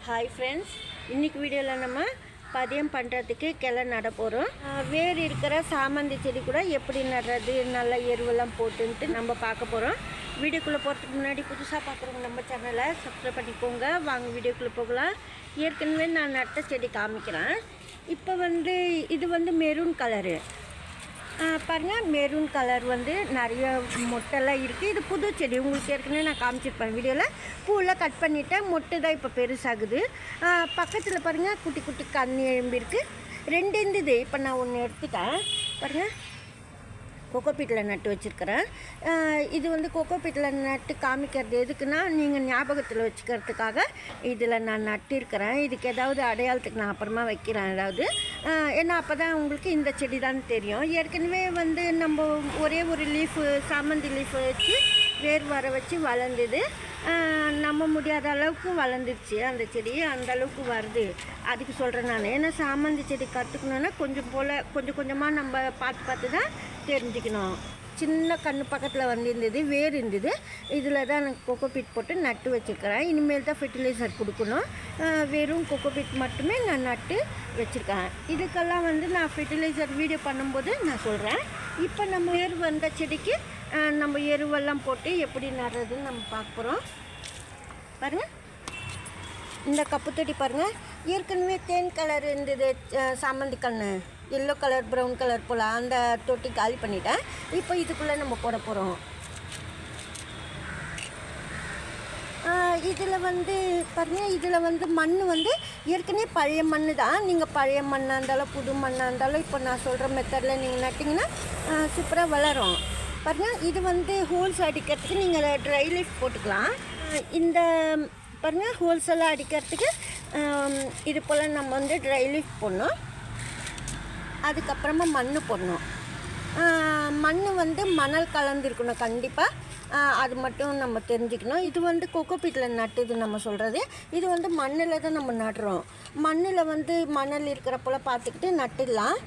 Hi friends, இன்றைக்கி வீடியோவில் நம்ம பதியம் பண்ணுறதுக்கு கிளை நட போகிறோம். வேர் இருக்கிற சாமந்தி செடி கூட எப்படி நடுறது, நல்ல எருவெல்லாம் போட்டுன்ட்டு நம்ம பார்க்க போகிறோம். வீடியோக்குள்ளே போகிறதுக்கு முன்னாடி புதுசாக பார்க்குறவங்க நம்ம சேனலை சப்ஸ்கிரைப் பண்ணிக்கோங்க. வாங்க வீடியோக்குள்ளே போகலாம். ஏற்கனவே நான் நட்ட செடி காமிக்கிறேன். இப்போ இது மெரூன் கலரு பாருங்கள். மெரூன் கலர் நிறைய மொட்டெல்லாம் இருக்குது. இது புது செடி, உங்களுக்கு ஏற்கனவே நான் காமிச்சிருப்பேன் வீடியோவில். பூவெல்லாம் கட் பண்ணிவிட்டேன், மொட்டை தான் இப்போ பெருசாகுது. பக்கத்தில் பாருங்கள் குட்டி குட்டி கண்ணி எழும்பிருக்கு. ரெண்டு இருந்தது, இப்போ நான் ஒன்று எடுத்துட்டேன். பாருங்கள், கொக்கோபீட்டில் நட்டு வச்சுருக்கிறேன். இது கொக்கோபீட்டில் நட்டு காமிக்கிறது எதுக்குன்னா, நீங்கள் ஞாபகத்தில் வச்சுக்கிறதுக்காக இதில் நான் நட்டிருக்கிறேன். இதுக்கு ஏதாவது அடையாளத்துக்கு நான் அப்புறமா வைக்கிறேன் ஏதாவது. ஏன்னா அப்போ தான் உங்களுக்கு இந்த செடி தான் தெரியும். ஏற்கனவே நம்ம ஒரே ஒரு லீஃபு, சாமந்தி லீஃபு வச்சு வேர் வர வச்சு வளர்ந்தது. நம்ப முடியாத அளவுக்கு வளர்ந்துருச்சு அந்த செடி, அந்த அளவுக்கு வருது. அதுக்கு சொல்கிறேன் நான். ஏன்னா சாமந்தி செடி கற்றுக்கணுன்னா கொஞ்சம் கொஞ்சமாக நம்ம பார்த்து தான் தெரிஞ்சுக்கணும். சின்ன கண்ணு பக்கத்தில் இருந்தது, வேர் இருந்தது. இதில் தான் நான் கொக்கோபீட் போட்டு நட்டு வச்சுருக்கிறேன். இனிமேல் தான் ஃபெர்டிலைசர் கொடுக்கணும். வெறும் கொக்கோபீட் மட்டுமே நான் நட்டு வச்சுருக்கேன். இதுக்கெல்லாம் நான் ஃபெர்டிலைசர் வீடியோ பண்ணும்போது நான் சொல்கிறேன். இப்போ நம்ம வேர் வந்த செடிக்கு நம்ம எருவெல்லாம் போட்டு எப்படி நடுறதுன்னு நம்ம பார்க்க போகிறோம். பாருங்கள், இந்த கப்பு தொட்டி பாருங்கள். ஏற்கனவே தேன் கலர் இருந்தது சாமந்தி கன்று, எல்லோ கலர் ப்ரௌன் கலர் போல். அந்த தொட்டி காலி பண்ணிட்டேன். இப்போ இதுக்குள்ளே நம்ம போட போகிறோம். இதில் பாருங்கள், இதில் மண் ஏற்கனவே பழைய மண் தான். நீங்கள் பழைய மண்ணாக இருந்தாலும் புது மண்ணாக இருந்தாலும் இப்போ நான் சொல்கிற மெத்தடில் நீங்கள் நட்டிங்கன்னா சூப்பராக வளரும். பாருங்கள், இது ஹோல்ஸ் அடிக்கிறதுக்கு நீங்கள் ட்ரை லீஃப் போட்டுக்கலாம். இந்த பாருங்கள், ஹோல்ஸ் எல்லாம் அடிக்கிறதுக்கு இது போல் நம்ம ட்ரை லீஃப் போடணும். அதுக்கப்புறமா மண் போடணும். மண் மணல் கலந்துருக்கணும் கண்டிப்பாக. அது மட்டும் நம்ம தெரிஞ்சுக்கணும். இது கொக்கோபீட்டில் நட்டுது நம்ம சொல்கிறது. இது மண்ணில் தான் நம்ம நடுறோம். மண்ணில் மணல் இருக்கிற போல் பார்த்துக்கிட்டு நட்டுடலாம்.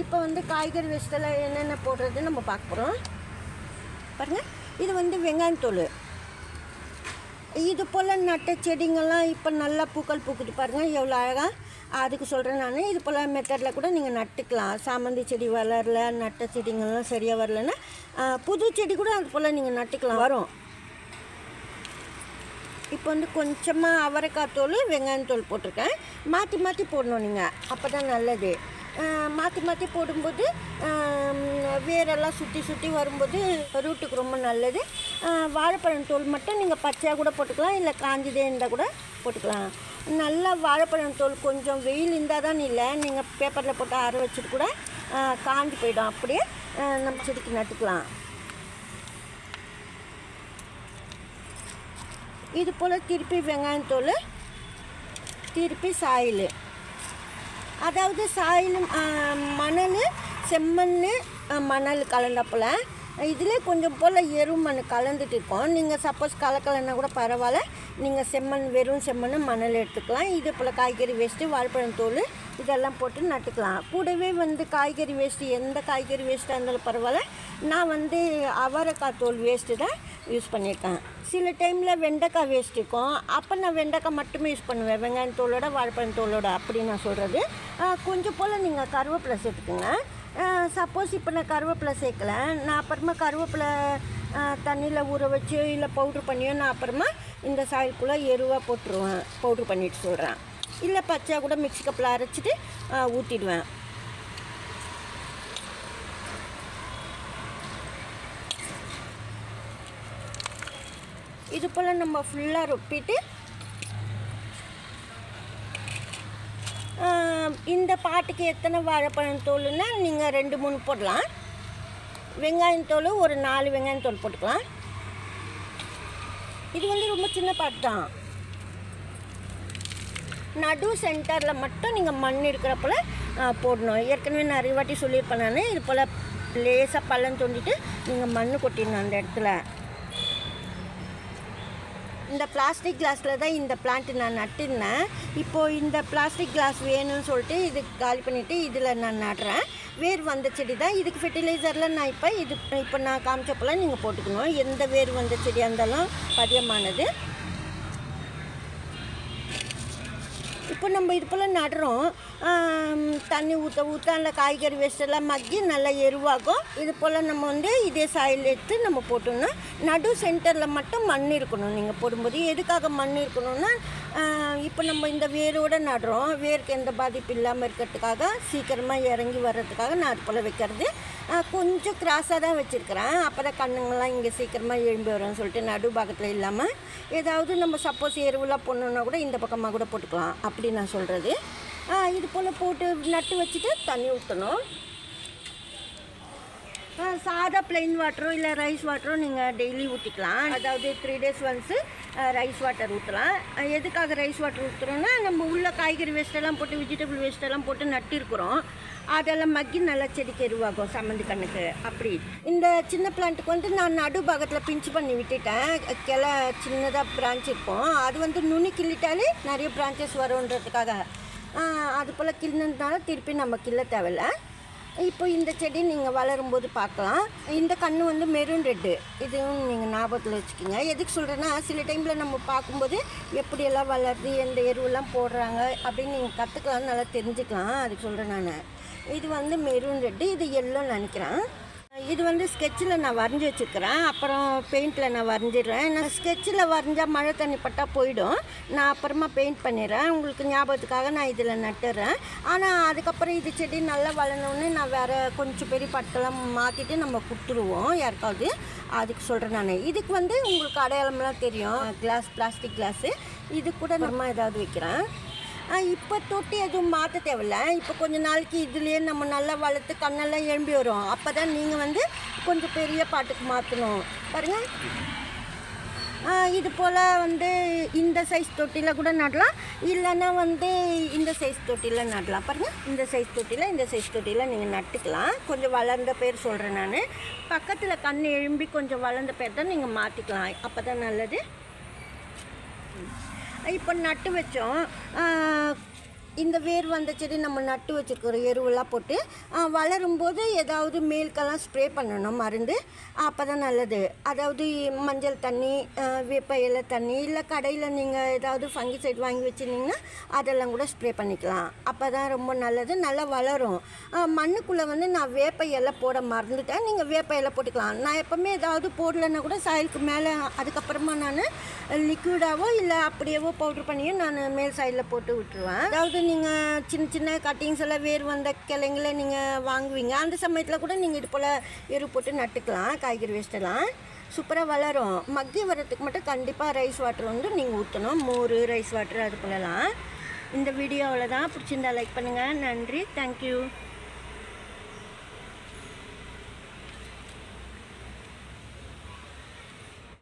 இப்போ காய்கறி வேஸ்ட்டெல்லாம் என்னென்ன போடுறது நம்ம பார்க்க போகிறோம். பாருங்கள், இது வெங்காயத்தோல். இது போல் நட்ட செடிங்கள்லாம் இப்போ நல்லா பூக்கள் பூக்குது பாருங்கள், எவ்வளோ அழகாக. அதுக்கு சொல்கிறேன் நான். இது போல் மெத்தடில் கூட நீங்கள் நட்டுக்கலாம். சாமந்தி செடி வளரல, நட்ட செடிங்கள்லாம் சரியாக வரலன்னா புது செடி கூட அது போல் நீங்கள் நட்டுக்கலாம், வரும். இப்போ கொஞ்சமாக அவரைக்காய் தோல், வெங்காயத்தோல் போட்டிருக்கேன். மாற்றி மாற்றி போடணும் நீங்கள், அப்போ தான் நல்லது. மாற்றி மாற்றி போடும்போது வேரெல்லாம் சுற்றி வரும்போது ரூட்டுக்கு ரொம்ப நல்லது. வாழைப்பழம் தோல் மட்டும் நீங்கள் பச்சையாக கூட போட்டுக்கலாம், இல்லை காஞ்சதே இருந்தால் கூட போட்டுக்கலாம். நல்லா வாழைப்பழம் தோல் கொஞ்சம் வெயில் இருந்தால் தான், இல்லை நீங்கள் பேப்பரில் போட்டு ஆற வச்சுட்டு கூட காஞ்சி போயிடும். அப்படியே நம்ம செடிக்கு நட்டுக்கலாம். இது போல் திருப்பி வெங்காயத்தோல், திருப்பி சாயில். அதாவது சாயில், மணல், செம்மண், மணல் கலந்தப்போல் இதில் கொஞ்சம் போல் எரு மண் கலந்துட்டு இருக்கோம். நீங்கள் சப்போஸ் கலக்கலைன்னா கூட பரவாயில்ல. நீங்கள் செம்மண், வெறும் செம்மண், மணல் எடுத்துக்கலாம். இது போல் காய்கறி வேஸ்ட்டு, வாழைப்பழம் தோல் இதெல்லாம் போட்டு நட்டுக்கலாம். கூடவே காய்கறி வேஸ்ட்டு, எந்த காய்கறி வேஸ்ட்டாக இருந்தாலும் பரவாயில்ல. நான் அவரைக்காய் தோல் வேஸ்ட்டு தான் யூஸ் பண்ணியிருக்கேன். சில டைமில் வெண்டைக்காய் வேஸ்ட் இருக்கும், அப்போ நான் வெண்டைக்காய் மட்டுமே யூஸ் பண்ணுவேன், வெங்காயம் தோலோட வாழைப்பழம் தோலோட. அப்படி நான் சொல்கிறது. கொஞ்சம் போல் நீங்கள் கருவேப்பிலை சேர்த்துக்குங்க. சப்போஸ் இப்போ நான் கருவேப்பிலை சேர்க்கலை, நான் அப்புறமா கருவேப்பிலை தண்ணியில் ஊற வச்சு இல்லை பவுட்ரு பண்ணியோ நான் அப்புறமா இந்த சாயலுக்குள்ளே எருவாக போட்டுருவேன். பவுட்ரு பண்ணிட்டு சொல்கிறேன். இல்லை பச்சையாக கூட மிக்ஸி கப்பில் அரைச்சிட்டு ஊற்றிடுவேன். இது போல் நம்ம ஃபுல்லாக ரொப்பிட்டு இந்த பாட்டுக்கு எத்தனை வாழைப்பழம் தோல்னா நீங்கள் 2-3 போடலாம். வெங்காயத்தோல் ஒரு 4 வெங்காயத்தோல் போட்டுக்கலாம். இது ரொம்ப சின்ன பாட்டு தான். நடு சென்டரில் மட்டும் நீங்கள் மண் இருக்கிற போல் போடணும். ஏற்கனவே நிறைய வாட்டி சொல்லியிருப்பேன் நான். இது போல் லேசாக பள்ளம் தோண்டிட்டு நீங்கள் மண் கொட்டிடணும் அந்த இடத்துல. இந்த பிளாஸ்டிக் கிளாஸில் தான் இந்த பிளான்ட்டு நான் நட்டுருந்தேன். இப்போது இந்த பிளாஸ்டிக் கிளாஸ் வேணும்னு சொல்லிட்டு இது காலி பண்ணிவிட்டு இதில் நான் நடுறேன். வேர் வந்த செடி தான். இதுக்கு ஃபெர்டிலைசரில் நான் இப்போ நான் காமிச்சப்பெல்லாம் நீங்கள் போட்டுக்கணும். எந்த வேர் வந்த செடியாக இருந்தாலும் பதியமானது. இப்போ நம்ம இது போல் நடுறோம், தண்ணி ஊற்ற அந்த காய்கறி வேஸ்ட்டெல்லாம் மக்கி நல்லா எருவாகும். இது போல் நம்ம வந்து இதே சாயில் எடுத்து நம்ம போட்டோம்னா நடு சென்டரில் மட்டும் மண் இருக்கணும். நீங்கள் போடும்போது எதுக்காக மண் இருக்கணும்னா, இப்போ நம்ம இந்த வேரோடு நடுறோம், வேருக்கு எந்த பாதிப்பு இல்லாமல் இருக்கிறதுக்காக, சீக்கிரமாக இறங்கி வர்றதுக்காக நான் அது போல் வைக்கிறது. கொஞ்சம் கிராஸாக தான் வச்சுருக்கிறேன், அப்போ தான் கண்ணுங்கள்லாம் இங்கே சீக்கிரமாக எழும்பி வரும்னு சொல்லிட்டு நடு பாகத்தில் இல்லாமல். ஏதாவது நம்ம சப்போஸ் எருவெலாம் போடணுன்னா கூட இந்த பக்கமாக கூட போட்டுக்கலாம், அப்படி நான் சொல்கிறது. இது போல் போட்டு நட்டு வச்சுட்டு தண்ணி ஊற்றணும். சாதா பிளெயின் வாட்டரோ இல்லை ரைஸ் வாட்டரோ நீங்கள் டெய்லி ஊற்றிக்கலாம். அதாவது 3 days ஒன்ஸு ரைஸ் வாட்டர் ஊற்றலாம். எதுக்காக ரைஸ் வாட்டர் ஊற்றுறோன்னா, நம்ம உள்ள காய்கறி வேஸ்ட்டெல்லாம் போட்டு வெஜிடபிள் வேஸ்ட்டெல்லாம் போட்டு நட்டிருக்கிறோம், அதெல்லாம் மக்கி நல்லா செடிக்கு எருவாகும் சம்மந்தி கண்ணுக்கு. அப்படி இந்த சின்ன பிளான்ட்டுக்கு வந்து நான் நடு பாகத்தில் பிஞ்சு பண்ணி விட்டுட்டேன். கிளை சின்னதாக பிரான்ச் இருக்கும், அது வந்து நுனி கிள்ளிட்டாலே நிறைய பிரான்ச்சஸ் வரும்ன்றதுக்காக. அது போல் கிள்ளினதுனால திருப்பி நம்ம கிள்ள தேவையில்லை. இப்போ இந்த செடி நீங்கள் வளரும்போது பார்க்கலாம். இந்த கன்று வந்து மெரூன் ரெட்டு, இதுவும் நீங்கள் ஞாபகத்தில் வச்சுக்கோங்க. எதுக்கு சொல்கிறேன்னா, சில டைமில் நம்ம பார்க்கும்போது எப்படியெல்லாம் வளருது, எந்த எருவெல்லாம் போடுறாங்க அப்படின்னு நீங்கள் கற்றுக்கலாம், நல்லா தெரிஞ்சுக்கலாம். அதுக்கு சொல்கிறேன் நான். இது வந்து மெரூன் ரெட்டு, இது எல்லோன்னு நினைக்கிறேன். இது வந்து ஸ்கெட்சில் நான் வரைஞ்சி வச்சுருக்கிறேன், அப்புறம் பெயிண்டில் நான் வரைஞ்சிடுறேன். நான் ஸ்கெட்சில் வரைஞ்சால் மழை தண்ணி பட்டால் போயிடும், நான் அப்புறமா பெயிண்ட் பண்ணிடுறேன். உங்களுக்கு ஞாபகத்துக்காக நான் இதில் நட்டுறேன். ஆனால் அதுக்கப்புறம் இது செடி நல்லா வளர்ந்தோடனே நான் வேறு கொஞ்சம் பெரிய பட்டெல்லாம் மாற்றிட்டு நம்ம கொடுத்துருவோம் யாருக்காவது. அதுக்கு சொல்கிறேன் நான். இதுக்கு வந்து உங்களுக்கு அடையாளம்லாம் தெரியும், கிளாஸ், பிளாஸ்டிக் கிளாஸு. இது கூட நம்ம ஏதாவது வைக்கிறேன். இப்போ தொட்டி எதுவும் மாற்ற தேவையில்ல. இப்போ கொஞ்சம் நாளைக்கு இதுலேயே நம்ம நல்லா வளர்த்து கண்ணெல்லாம் எழும்பி வரும், அப்போ தான் நீங்கள் வந்து கொஞ்சம் பெரிய பாட்டுக்கு மாற்றணும். பாருங்கள், இது போல் வந்து இந்த சைஸ் தொட்டியில் கூட நடலாம், இல்லைன்னா வந்து இந்த சைஸ் தொட்டியில் நடலாம். பாருங்கள், இந்த சைஸ் தொட்டியில் நீங்கள் நட்டுக்கலாம். கொஞ்சம் வளர்ந்த பேர் சொல்கிறேன் நான். பக்கத்தில் கண் எழும்பி கொஞ்சம் வளர்ந்த பேர் தான் நீங்கள் மாற்றிக்கலாம், அப்போ தான் நல்லது. இப்போ நட்டு வச்சோம், இந்த வேர் வந்த செடி நம்ம நட்டு வச்சுருக்கிற எருவெல்லாம் போட்டு வளரும்போது ஏதாவது மேல்கெல்லாம் ஸ்ப்ரே பண்ணணும் மருந்து, அப்போ தான் நல்லது. அதாவது மஞ்சள் தண்ணி, வேப்ப இலை தண்ணி, இல்லை கடையில் நீங்கள் ஏதாவது ஃபங்கிசைட் வாங்கி வச்சுருந்தீங்கன்னா அதெல்லாம் கூட ஸ்ப்ரே பண்ணிக்கலாம், அப்போ தான் ரொம்ப நல்லது, நல்லா வளரும். மண்ணுக்குள்ளே வந்து நான் வேப்ப இலை போட மறந்துட்டேன், நீங்கள் வேப்ப இலை போட்டுக்கலாம். நான் எப்போவுமே ஏதாவது போடலைன்னா கூட சாயிலுக்கு மேலே அதுக்கப்புறமா நான் லிக்விடாவோ இல்லை அப்படியேவோ பவுட்ரு பண்ணியோ நான் மேல் சைடில் போட்டு விட்டுருவேன். அதாவது நீங்கள் சின்ன சின்ன கட்டிங்ஸ் எல்லாம் வேர் வந்த கிளைங்களை நீங்கள் வாங்குவீங்க, அந்த சமயத்தில் கூட நீங்கள் இது போல் எரு போட்டு நட்டுக்கலாம். காய்கறி வேஸ்ட்டெல்லாம் சூப்பராக வளரும். மக்கி வர்றதுக்கு மட்டும் கண்டிப்பாக ரைஸ் வாட்டர் வந்து நீங்கள் ஊற்றணும், மோர், ரைஸ் வாட்டர் அது போலலாம். இந்த வீடியோ அவ்வளோதான். பிடிச்சிருந்தா லைக் பண்ணுங்கள். நன்றி, தேங்க்யூ.